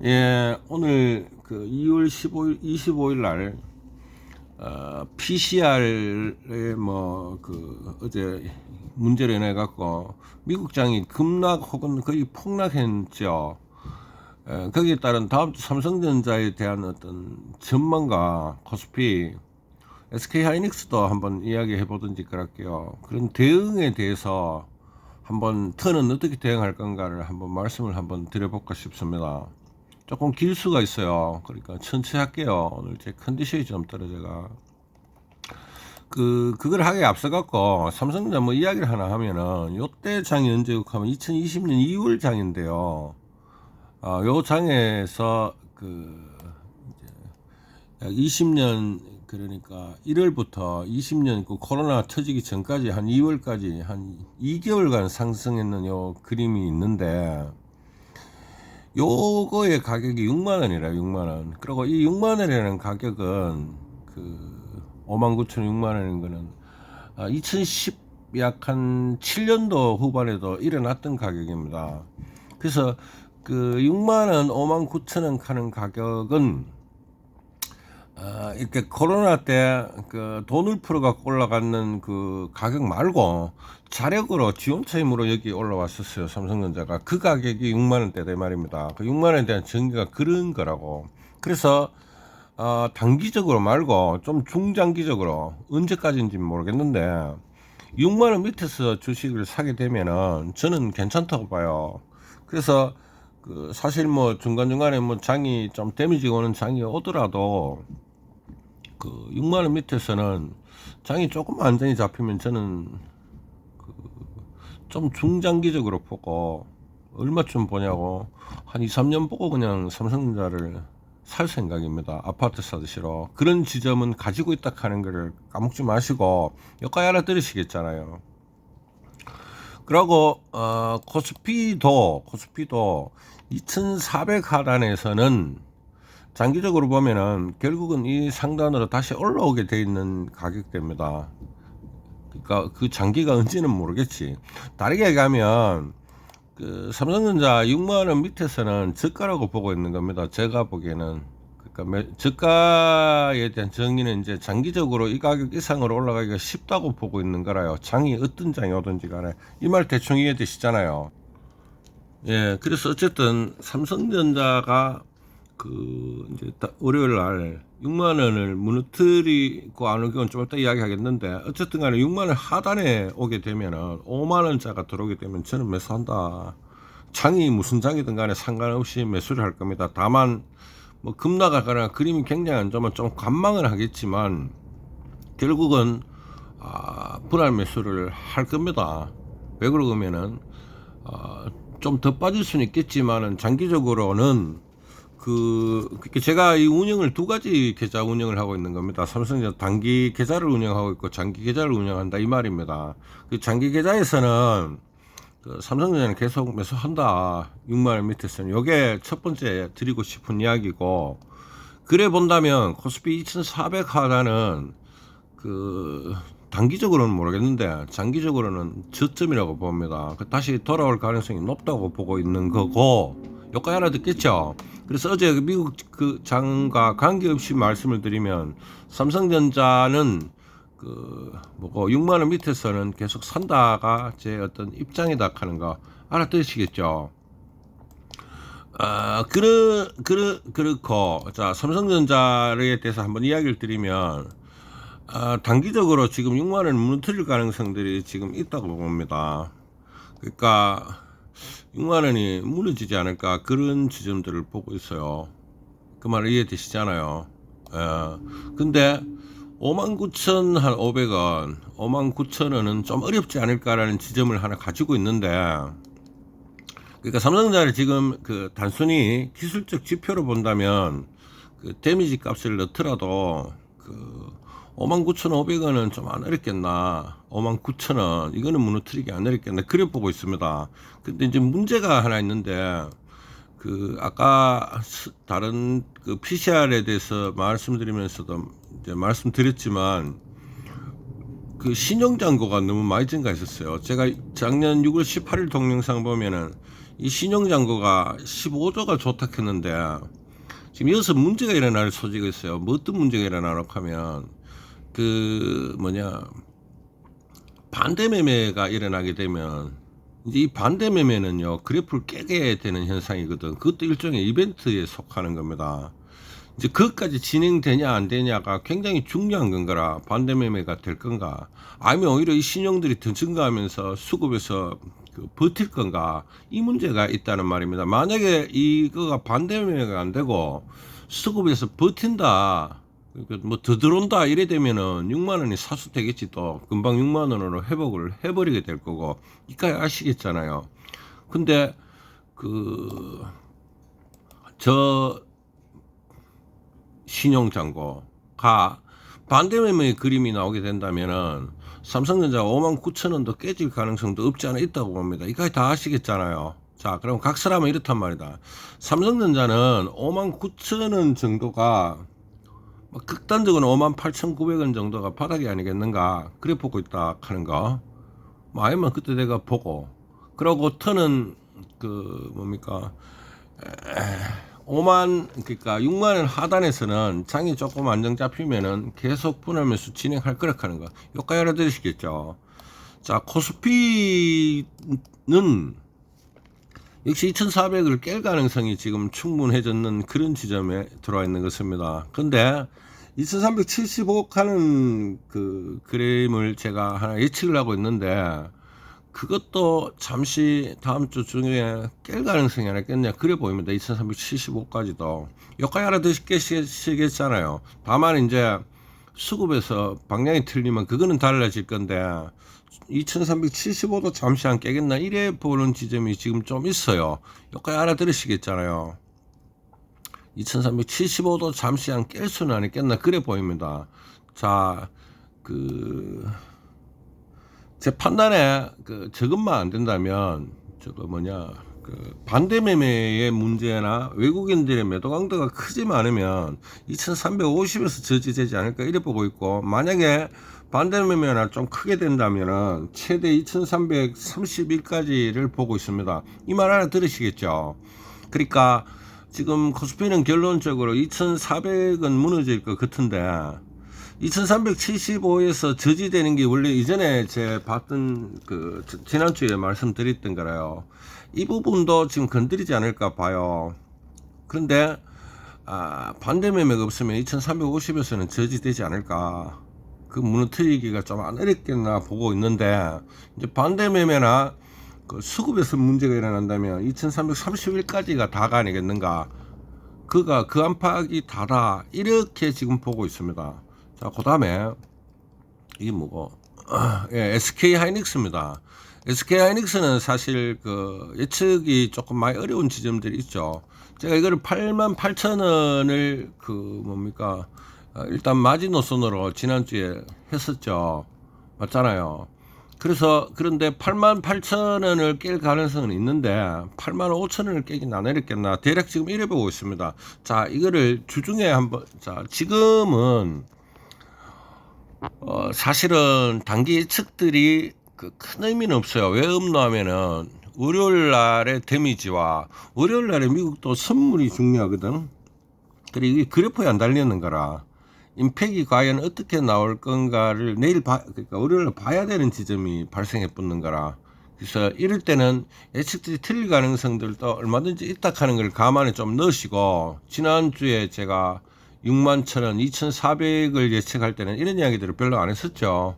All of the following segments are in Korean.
예, 오늘 그 2월 15일, 25일 날, PCR에 어제 문제로 인해 갖고 미국장이 급락 혹은 거의 폭락했죠. 거기에 따른 다음 주 삼성전자에 대한 어떤 전망과 코스피, SK하이닉스도 한번 이야기해 보든지 그럴게요. 그런 대응에 대해서 한번 턴은 어떻게 대응할 건가를 한번 말씀을 한번 드려볼까 싶습니다. 조금 길 수가 있어요. 그러니까 천천히 할게요. 오늘 제 컨디션이 좀 떨어져가. 그걸 하기에 앞서갖고 삼성전자 뭐 이야기를 하나 하면은 요때 장이 언제 하면 2020년 2월 장인데요. 요 장에서 약 20년 그러니까 1월부터 20년 그 코로나 터지기 전까지 한 2월까지 한 2개월간 상승했는 요 그림이 있는데 요거의 가격이 6만원이라 6만원. 그리고 이 6만원이라는 가격은 59,000원 6만원인 거는 2010 약 한 7년도 후반에도 일어났던 가격입니다. 그래서 6만원 59,000원 하는 가격은 이렇게 코로나 때 돈을 풀어갖고 올라가는 그 가격 말고 자력으로 지원차 힘으로 여기 올라왔었어요. 삼성전자가 그 가격이 6만원대다 이 말입니다. 그 6만원에 대한 전기가 그런 거라고. 그래서 단기적으로 말고 좀 중장기적으로 언제까지인지 모르겠는데 6만원 밑에서 주식을 사게 되면은 저는 괜찮다고 봐요. 그래서 사실 뭐 중간중간에 뭐 장이 좀 데미지가 오는 장이 오더라도 6만원 밑에서는 장이 조금 안정이 잡히면 저는 좀 중장기적으로 보고 얼마쯤 보냐고 한 2, 3년 보고 그냥 삼성전자를 살 생각입니다. 아파트 사듯이로. 그런 지점은 가지고 있다 하는 거를 까먹지 마시고 여기까지 알아들으시겠잖아요. 그리고 코스피도 2400 하단에서는 장기적으로 보면은 결국은 이 상단으로 다시 올라오게 돼 있는 가격대입니다. 그러니까 그 장기가 언제는 모르겠지. 다르게 얘기하면 삼성전자 6만원 밑에서는 저가라고 보고 있는 겁니다. 제가 보기에는. 그러니까 저가에 대한 정의는 이제 장기적으로 이 가격 이상으로 올라가기가 쉽다고 보고 있는 거라요. 장이 어떤 장이 오든지 간에. 이 말 대충 이해되시잖아요. 예, 그래서 어쨌든 삼성전자가 이제 월요일 날 6만 원을 무너뜨리고 안 오기는 좀 이따 이야기하겠는데 어쨌든 간에 6만 원 하단에 오게 되면은 5만 원짜가 들어오게 되면 저는 매수한다. 장이 무슨 장이든 간에 상관없이 매수를 할 겁니다. 다만 뭐 급락하거나 그림이 굉장히 안 좋으면 좀 관망을 하겠지만 결국은 분할 매수를 할 겁니다. 왜 그러냐면은 좀 더 빠질 수는 있겠지만은 장기적으로는 제가 이 운영을 두 가지 계좌 운영을 하고 있는 겁니다. 삼성전자 단기 계좌를 운영하고 있고 장기 계좌를 운영한다 이 말입니다. 그 장기 계좌에서는 삼성전자는 계속 매수한다. 6만 원 밑에서는 요게 첫 번째 드리고 싶은 이야기고 그래 본다면 코스피 2400 하단은 단기적으로는 모르겠는데 장기적으로는 저점이라고 봅니다. 다시 돌아올 가능성이 높다고 보고 있는 거고 여기까지 알아듣겠죠. 그래서 어제 미국 장과 관계없이 말씀을 드리면 삼성전자는 6만 원 밑에서는 계속 산다가 제 어떤 입장이다 하는 거 알아들으시겠죠. 그렇고 자 삼성전자에 대해서 한번 이야기를 드리면 단기적으로 지금 6만 원을 무너뜨릴 가능성들이 지금 있다고 봅니다. 그러니까 6만 원이 무너지지 않을까 그런 지점들을 보고 있어요. 그 말 이해되시잖아요. 근데 59,500원, 59,000원은 좀 어렵지 않을까라는 지점을 하나 가지고 있는데, 그러니까 삼성전자를 지금 단순히 기술적 지표로 본다면 데미지 값을 넣더라도 59,500원은 좀 안 어렵겠나. 59,000원. 이거는 무너뜨리기 안 어렵겠나. 그래 보고 있습니다. 근데 이제 문제가 하나 있는데, 아까 다른 PCR에 대해서 말씀드리면서도 이제 말씀드렸지만, 신용잔고가 너무 많이 증가했었어요. 제가 작년 6월 18일 동영상 보면은 이 신용장고가 15조가 좋다 했는데 지금 여기서 문제가 일어날 소지가 있어요. 뭐 어떤 문제가 일어나노 하면 반대 매매가 일어나게 되면 이제 이 반대 매매는요 그래프를 깨게 되는 현상이거든. 그것도 일종의 이벤트에 속하는 겁니다. 이제 그것까지 진행되냐 안 되냐가 굉장히 중요한 건가라. 반대 매매가 될 건가, 아니면 오히려 이 신용들이 더 증가하면서 수급에서 버틸 건가, 이 문제가 있다는 말입니다. 만약에 이거가 반대 매매가 안 되고 수급에서 버틴다, 뭐 더 들어온다 이래 되면은 6만 원이 사수 되겠지. 또 금방 6만 원으로 회복을 해버리게 될 거고, 이까지 아시겠잖아요. 근데 저 신용장고가 반대매매의 그림이 나오게 된다면은 삼성전자가 59,000원도 깨질 가능성도 없지 않아 있다고 봅니다. 이까지 다 아시겠잖아요. 자, 그럼 각설하면 이렇단 말이다. 삼성전자는 59,000원 정도가 극단적으로 58,900원 정도가 바닥이 아니겠는가, 그래 보고 있다 하는 거. 아니면 그때 내가 보고, 그러고 터는 뭡니까 6만 원 하단에서는 장이 조금 안정 잡히면은 계속 분할매수 진행할 거라 하는 거. 여기까지 알아들으시겠죠? 자, 코스피는 역시 2,400을 깰 가능성이 지금 충분해졌는 그런 지점에 들어와 있는 것입니다. 근데 2,375 하는 그림을 제가 하나 예측을 하고 있는데, 그것도 잠시 다음 주 중에 깰 가능성이 하나 있겠냐, 그래 보입니다. 2375까지도. 여기까지 알아두시겠잖아요. 다만 이제 수급에서 방향이 틀리면 그거는 달라질 건데, 2375도 잠시 안 깨겠나 이래 보는 지점이 지금 좀 있어요. 여기까지 알아들으시겠잖아요. 2375도 잠시 안 깰 수는 안 있겠나, 그래 보입니다. 자, 제 판단에 저것만 안 된다면 반대 매매의 문제나 외국인들의 매도 강도가 크지만 않으면 2350에서 저지되지 않을까 이래 보고 있고, 만약에 반대 매매나 좀 크게 된다면은 최대 2331까지를 보고 있습니다. 이 말 하나 들으시겠죠? 그러니까 지금 코스피는 결론적으로 2400은 무너질 것 같은데, 2375에서 저지되는 게 원래 이전에 제 봤던 지난주에 말씀드렸던 거라요. 이 부분도 지금 건드리지 않을까 봐요. 그런데 반대 매매가 없으면 2350에서는 저지되지 않을까, 그 무너뜨리기가 좀 안 어렵겠나 보고 있는데, 이제 반대 매매나 수급에서 문제가 일어난다면 2331까지가 다가 아니겠는가, 그 안팎이 다다, 이렇게 지금 보고 있습니다. 자, 그 다음에 이게 뭐고, SK 하이닉스입니다. SK 하이닉스는 사실 예측이 조금 많이 어려운 지점들이 있죠. 제가 이거를 88,000원을 일단 마지노선으로 지난주에 했었죠. 맞잖아요. 그런데 88,000원을 깰 가능성은 있는데 85,000원을 깨긴 안 어렵겠나, 대략 지금 이래 보고 있습니다. 자, 이거를 주중에 한번, 지금은 사실은 단기 예측들이 큰 의미는 없어요. 왜 없노 하면은 월요일 날의 데미지와 월요일 날에 미국도 선물이 중요하거든. 그리고 이 그래프에 안 달리는 거라 임팩이 과연 어떻게 나올 건가를 그러니까 월요일 날 봐야 되는 지점이 발생해 붙는 거라. 그래서 이럴 때는 예측들이 틀릴 가능성들도 얼마든지 있다 하는 걸 감안에 좀 넣으시고, 지난주에 제가 61,000원, 2,400을 예측할 때는 이런 이야기들을 별로 안 했었죠.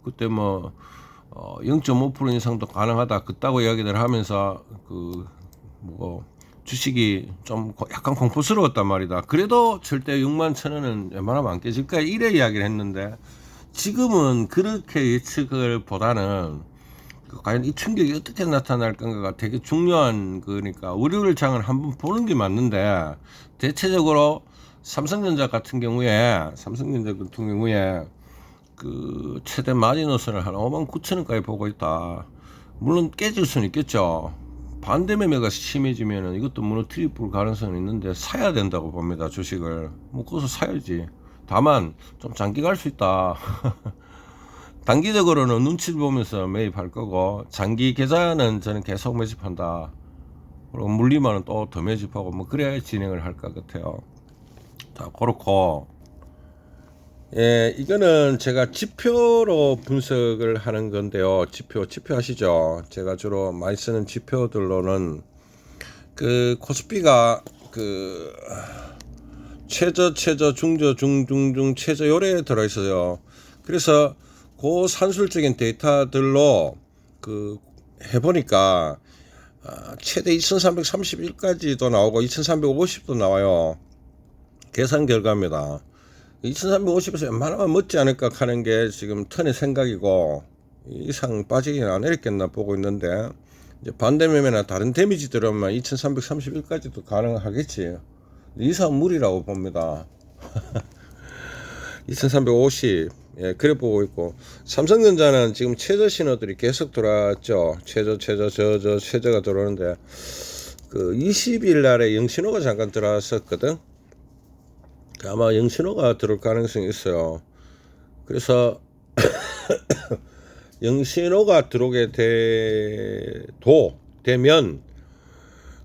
그때 0.5% 인상도 가능하다, 그따구 이야기들 하면서 주식이 좀 약간 공포스러웠단 말이다. 그래도 절대 61,000원은 웬만하면 안 깨질 거야, 이래 이야기를 했는데, 지금은 그렇게 예측을 보다는 과연 이 충격이 어떻게 나타날 건가가 되게 중요한 거니까 월요일 장을 한번 보는 게 맞는데, 대체적으로 삼성전자 같은 경우에 최대 마지노선을 한 59,000원까지 보고 있다. 물론 깨질 수는 있겠죠. 반대 매매가 심해지면 이것도 무너뜨릴 가능성은 있는데 사야 된다고 봅니다. 주식을 거기서 사야지. 다만 좀 장기 갈 수 있다. 단기적으로는 눈치를 보면서 매입할 거고, 장기 계좌는 저는 계속 매집한다. 그리고 물리면은 또 더 매집하고 뭐 그래야 진행을 할 것 같아요. 자, 그렇고 예, 이거는 제가 지표로 분석을 하는 건데요. 지표 아시죠? 제가 주로 많이 쓰는 지표들로는 그 코스피가 그 최저, 중저, 최저 요래 들어있어요. 그래서 그 산술적인 데이터들로 그 해보니까 최대 2331까지도 나오고 2350도 나와요. 계산 결과입니다. 2350에서 웬만하면 먹지 않을까 하는 게 지금 턴의 생각이고, 이상 빠지긴 안 내렸겠나 보고 있는데, 이제 반대 매매나 다른 데미지 들어오면 2331까지도 가능하겠지. 이상 무리라고 봅니다. 2350, 예, 그래 보고 있고, 삼성전자는 지금 최저 신호들이 계속 들어왔죠. 최저가 들어오는데, 그 20일 날에 영신호가 잠깐 들어왔었거든. 아마 영신호가 들어올 가능성이 있어요. 그래서 영신호가 들어오게 되면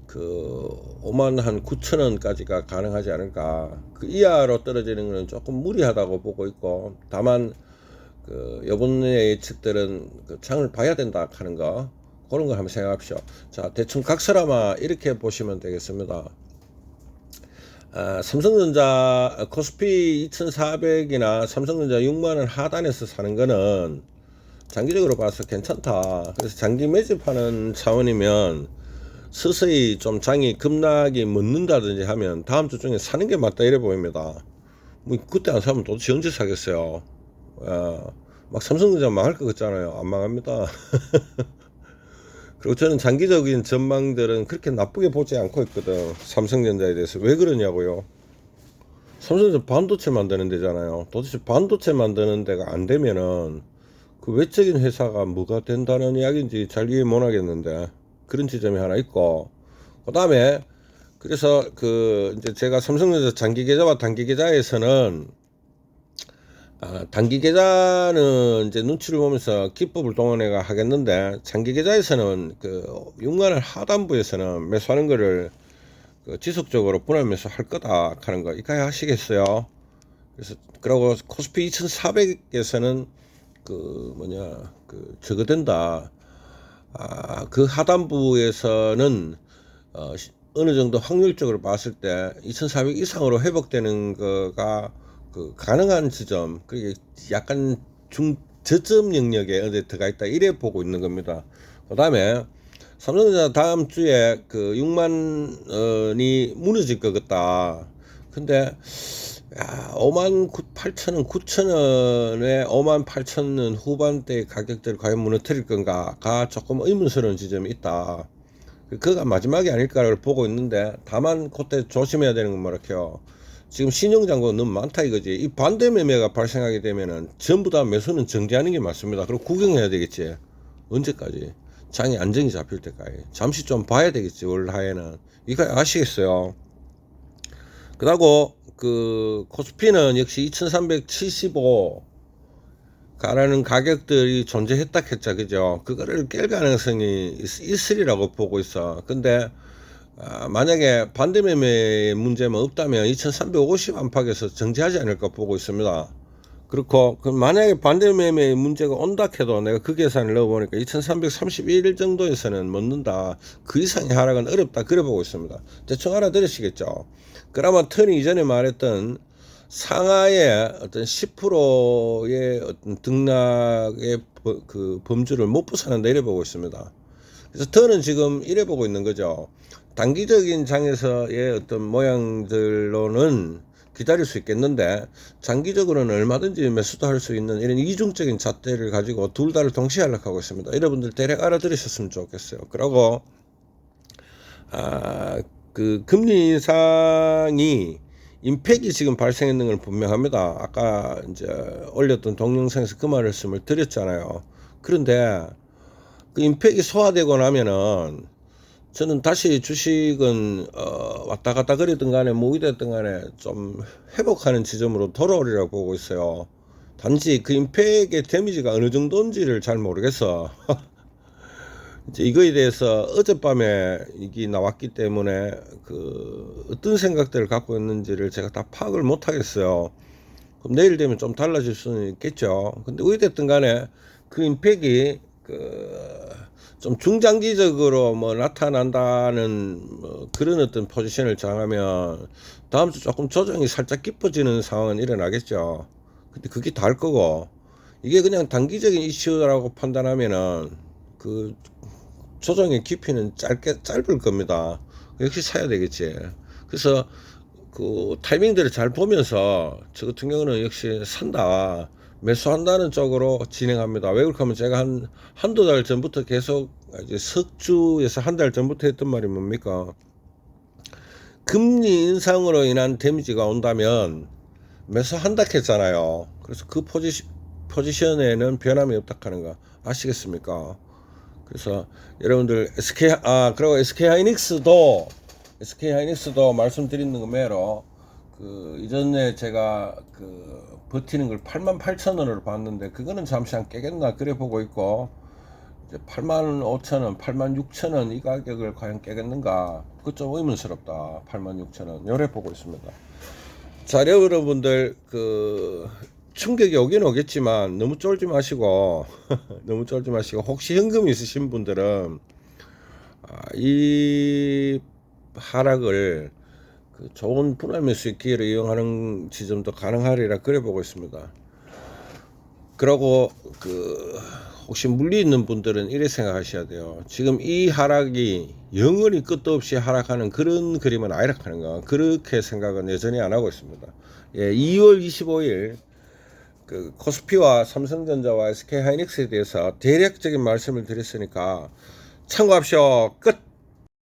그 5만 한 9천 원까지가 가능하지 않을까. 그 이하로 떨어지는 것은 조금 무리하다고 보고 있고, 다만 그 요번에 예측들은 그 장을 봐야 된다 하는 거, 그런 거 한번 생각합시오. 자, 대충 각설아마 이렇게 보시면 되겠습니다. 삼성전자 코스피 2400이나 삼성전자 6만원 하단에서 사는 거는 장기적으로 봐서 괜찮다. 그래서 장기 매집하는 차원이면 서서히 좀 장이 급락이 멎는다든지 하면 다음 주 중에 사는 게 맞다 이래 보입니다. 뭐 그때 안 사면 도대체 언제 사겠어요. 막 삼성전자 망할 것 같잖아요. 안 망합니다. 그리고 저는 장기적인 전망들은 그렇게 나쁘게 보지 않고 있거든. 삼성전자에 대해서. 왜 그러냐고요. 삼성전자 반도체 만드는 데잖아요. 도대체 반도체 만드는 데가 안 되면은 그 외적인 회사가 뭐가 된다는 이야기인지 잘 이해 못 하겠는데, 그런 지점이 하나 있고, 그 다음에 그래서 그 이제 제가 삼성전자 장기 계좌와 단기 계좌에서는 단기 계좌는 이제 눈치를 보면서 기법을 동원해 하겠는데, 장기 계좌에서는 그 6만원 하단부에서는 매수하는 거를 그 지속적으로 분할 매수할 거다 하는 거 이까지 하시겠어요. 그래서 그리고 코스피 2400에서는 그 저거 된다. 그 하단부에서는 어느 정도 확률적으로 봤을 때 2400 이상으로 회복되는 거가 그 가능한 지점, 그게 약간 저점 영역에 어디 들어가 있다 이래 보고 있는 겁니다. 그 다음에 삼성전자 다음 주에 그 6만 원이 무너질 것 같다. 근데 5만 8천 원, 9천 원에 5만 8천 원 후반대 가격대를 과연 무너뜨릴 건가가 조금 의문스러운 지점이 있다. 그가 마지막이 아닐까를 보고 있는데, 다만 그때 조심해야 되는 건 뭐랄까요. 지금 신용장고가 너무 많다 이거지. 이 반대 매매가 발생하게 되면은 전부 다 매수는 정지하는 게 맞습니다. 그리고 구경해야 되겠지. 언제까지? 장이 안정이 잡힐 때까지. 잠시 좀 봐야 되겠지. 올 하에는. 이거 아시겠어요? 그러고 그 코스피는 역시 2375 가라는 가격들이 존재했다 했죠. 그죠? 그거를 깰 가능성이 있으리라고 보고 있어. 근데 만약에 반대 매매 문제만 없다면 2350 안팎에서 정지하지 않을까 보고 있습니다. 그렇고 만약에 반대 매매 문제가 온다 해도 내가 그 계산을 넣어보니까 2331 정도에서는 먹는다. 그 이상의 하락은 어렵다 그래 보고 있습니다. 대충 알아들으시겠죠? 그러면 턴이 이전에 말했던 상하의 어떤 10%의 어떤 등락의 그 범주를 못 부사는다 이래 보고 있습니다. 그래서 턴은 지금 이래 보고 있는 거죠. 단기적인 장에서의 어떤 모양들로는 기다릴 수 있겠는데, 장기적으로는 얼마든지 매수도 할 수 있는 이런 이중적인 잣대를 가지고 둘 다를 동시에 하락하고 있습니다. 여러분들 대략 알아들으셨으면 좋겠어요. 그리고 그 금리 인상이 임팩이 지금 발생했는 건 분명합니다. 아까 이제 올렸던 동영상에서 그 말씀을 드렸잖아요. 그런데 그 임팩이 소화되고 나면은 저는 다시 주식은 왔다 갔다 그랬던 간에 뭐 이랬던 간에 좀 회복하는 지점으로 돌아오리라고 보고 있어요. 단지 그 임팩의 데미지가 어느 정도인지를 잘 모르겠어. 이제 이거에 대해서 어젯밤에 이게 나왔기 때문에 그 어떤 생각들을 갖고 있는지를 제가 다 파악을 못 하겠어요. 그럼 내일 되면 좀 달라질 수는 있겠죠. 근데 어찌됐든 간에 그 임팩이 좀 중장기적으로 뭐 나타난다는 뭐 그런 어떤 포지션을 정하면 다음 주 조금 조정이 살짝 깊어지는 상황은 일어나겠죠. 근데 그게 다를 거고, 이게 그냥 단기적인 이슈라고 판단하면은 그 조정의 깊이는 짧을 겁니다. 역시 사야 되겠지. 그래서 그 타이밍들을 잘 보면서 저 같은 경우는 역시 산다, 매수한다는 쪽으로 진행합니다. 왜 그렇게 하면 제가 한두 달 전부터 계속 이제 석주에서 한 달 전부터 했던 말이 뭡니까? 금리 인상으로 인한 데미지가 온다면 매수한다 했잖아요. 그래서 그 포지션에는 변함이 없다 하는 거 아시겠습니까? 그래서 여러분들 그리고 SK 하이닉스도 말씀드리는 거매로 그 이전에 제가 그 버티는 걸 88,000원으로 봤는데 그거는 잠시 안 깨겠나 그래 보고 있고, 이제 85,000원, 86,000원 이 가격을 과연 깨겠는가, 그거 좀 의문스럽다. 86,000원 요래 보고 있습니다. 자, 여러분들 그 충격이 오긴 오겠지만 너무 쫄지 마시고 너무 쫄지 마시고, 혹시 현금이 있으신 분들은 이 하락을 그 좋은 분할 매수 기회를 이용하는 지점도 가능하리라 그래 보고 있습니다. 그러고 그 혹시 물리 있는 분들은 이래 생각하셔야 돼요. 지금 이 하락이 영원히 끝도 없이 하락하는 그런 그림은 아니라는 거, 그렇게 생각은 여전히 안 하고 있습니다. 예, 2월 25일 그 코스피와 삼성전자와 SK하이닉스에 대해서 대략적인 말씀을 드렸으니까 참고하십시오. 끝.